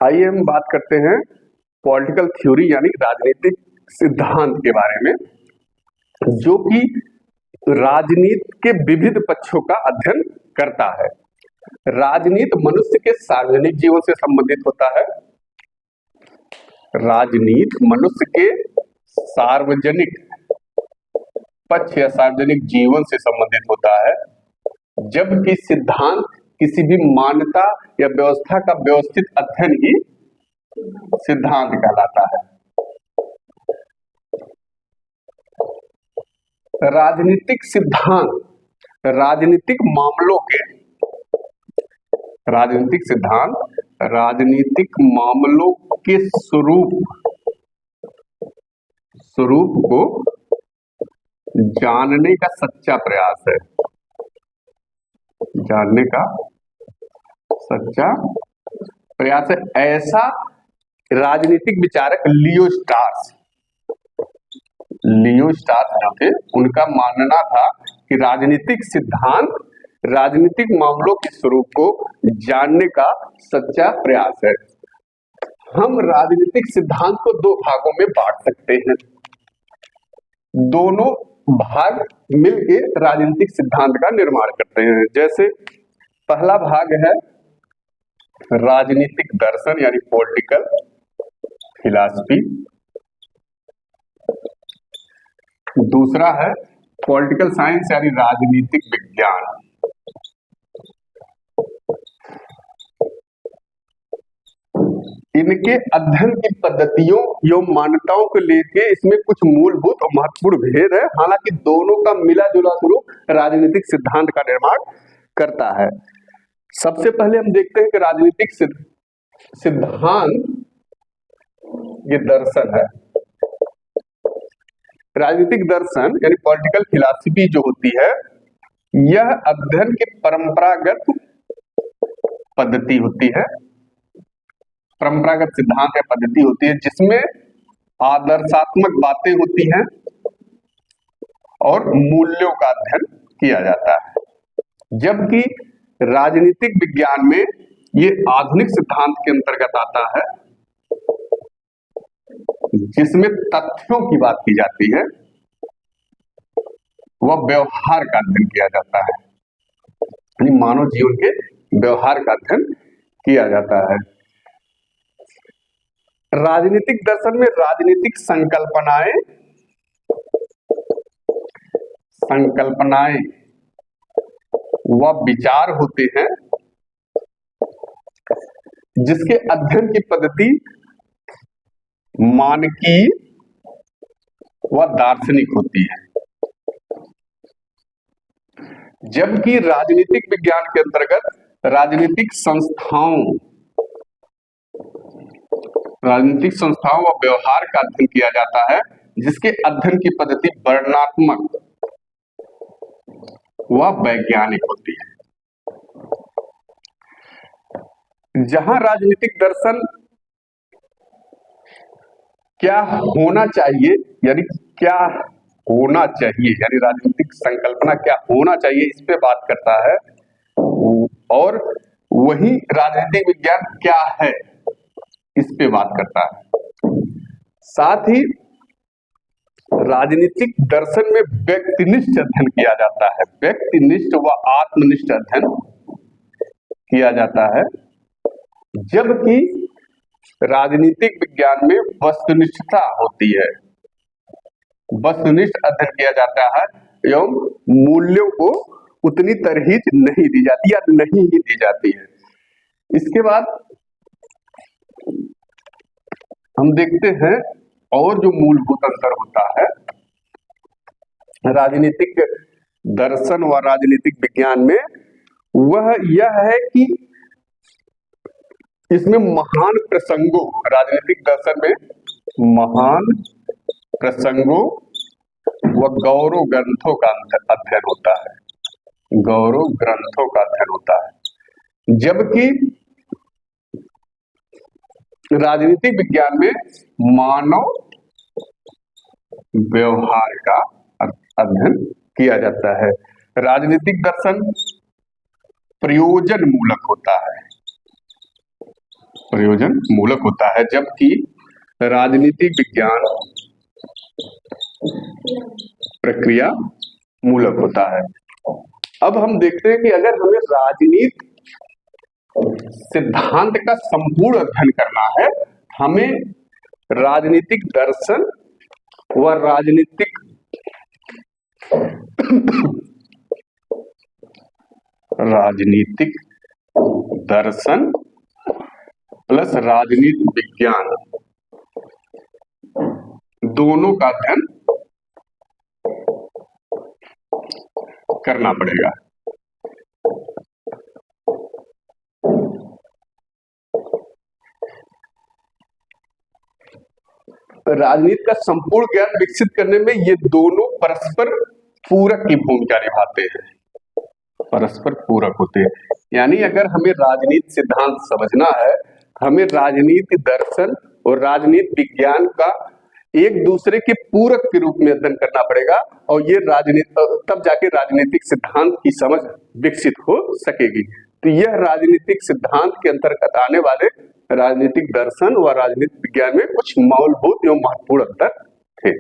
आइए हम बात करते हैं पॉलिटिकल थ्योरी यानी राजनीतिक सिद्धांत के बारे में, जो कि राजनीति के विविध पक्षों का अध्ययन करता है। राजनीति मनुष्य के सार्वजनिक जीवन से संबंधित होता है। राजनीति मनुष्य के सार्वजनिक पक्ष या सार्वजनिक जीवन से संबंधित होता है, जबकि सिद्धांत किसी भी मान्यता या व्यवस्था का व्यवस्थित अध्ययन ही सिद्धांत कहलाता है। राजनीतिक सिद्धांत राजनीतिक मामलों के स्वरूप को जानने का सच्चा प्रयास है। जानने का सच्चा प्रयास है, ऐसा राजनीतिक विचारक लियो स्टार्स जो थे, उनका मानना था कि राजनीतिक सिद्धांत राजनीतिक मामलों के स्वरूप को जानने का सच्चा प्रयास है। हम राजनीतिक सिद्धांत को दो भागों में बांट सकते हैं। दोनों भाग मिलके राजनीतिक सिद्धांत का निर्माण करते हैं। जैसे पहला भाग है राजनीतिक दर्शन यानी पॉलिटिकल फिलॉसफी, दूसरा है पॉलिटिकल साइंस यानी राजनीतिक विज्ञान। इनके अध्ययन की पद्धतियों एवं मान्यताओं को लेकर इसमें कुछ मूलभूत और महत्वपूर्ण भेद है। हालांकि दोनों का मिला जुला स्वरूप राजनीतिक सिद्धांत का निर्माण करता है। सबसे पहले हम देखते हैं कि राजनीतिक सिद्धांत ये दर्शन है। राजनीतिक दर्शन यानी पॉलिटिकल फिलॉसफी जो होती है, यह अध्ययन की परंपरागत पद्धति होती है, परंपरागत सिद्धांत या पद्धति होती है, जिसमें आदर्शात्मक बातें होती हैं और मूल्यों का अध्ययन किया जाता है। जबकि राजनीतिक विज्ञान में ये आधुनिक सिद्धांत के अंतर्गत आता है, जिसमें तथ्यों की बात की जाती है, वह व्यवहार का अध्ययन किया जाता है, यानी मानव जीवन के व्यवहार का अध्ययन किया जाता है। राजनीतिक दर्शन में राजनीतिक संकल्पनाएं व विचार होते हैं, जिसके अध्ययन की पद्धति मानकीय व दार्शनिक होती है। जबकि राजनीतिक विज्ञान के अंतर्गत राजनीतिक संस्थाओं व व्यवहार का अध्ययन किया जाता है, जिसके अध्ययन की पद्धति वर्णनात्मक व वैज्ञानिक होती है। जहां राजनीतिक दर्शन क्या होना चाहिए यानी राजनीतिक संकल्पना क्या होना चाहिए, इस पे बात करता है, और वही राजनीतिक विज्ञान क्या है इस पे बात करता है। साथ ही राजनीतिक दर्शन में व्यक्तिनिष्ठ अध्ययन किया जाता है, व्यक्तिनिष्ठ व आत्मनिष्ठ अध्ययन किया जाता है, जबकि राजनीतिक विज्ञान में वस्तुनिष्ठता होती है, वस्तुनिष्ठ अध्ययन किया जाता है एवं मूल्यों को उतनी तरजीह नहीं दी जाती या नहीं ही दी जाती है। इसके बाद हम देखते हैं और जो मूलभूत अंतर होता है राजनीतिक दर्शन व राजनीतिक विज्ञान में, वह यह है कि इसमें महान प्रसंगों, राजनीतिक दर्शन में महान प्रसंगों व गौरव ग्रंथों का अध्ययन होता है, गौरव ग्रंथों का अध्ययन होता है, जबकि राजनीतिक विज्ञान में मानव व्यवहार का अध्ययन किया जाता है। राजनीतिक दर्शन प्रयोजन मूलक होता है, प्रयोजन मूलक होता है, जबकि राजनीतिक विज्ञान प्रक्रिया मूलक होता है। अब हम देखते हैं कि अगर हमें राजनीति सिद्धांत का संपूर्ण अध्ययन करना है, हमें राजनीतिक दर्शन व राजनीतिक दर्शन प्लस राजनीति विज्ञान दोनों का अध्ययन करना पड़ेगा। राजनीति का संपूर्ण ज्ञान विकसित करने में ये दोनों परस्पर पूरक की भूमिका निभाते हैं, परस्पर पूरक होते हैं। यानी अगर हमें राजनीति सिद्धांत समझना है, हमें राजनीति दर्शन और राजनीति विज्ञान का एक दूसरे के पूरक के रूप में अध्ययन करना पड़ेगा, और ये तब जाके राजनीतिक सिद्धांत की समझ विकसित हो सकेगी। तो यह राजनीतिक सिद्धांत के अंतर्गत आने वाले राजनीतिक दर्शन व राजनीतिक विज्ञान में कुछ मूलभूत एवं महत्वपूर्ण अंतर थे।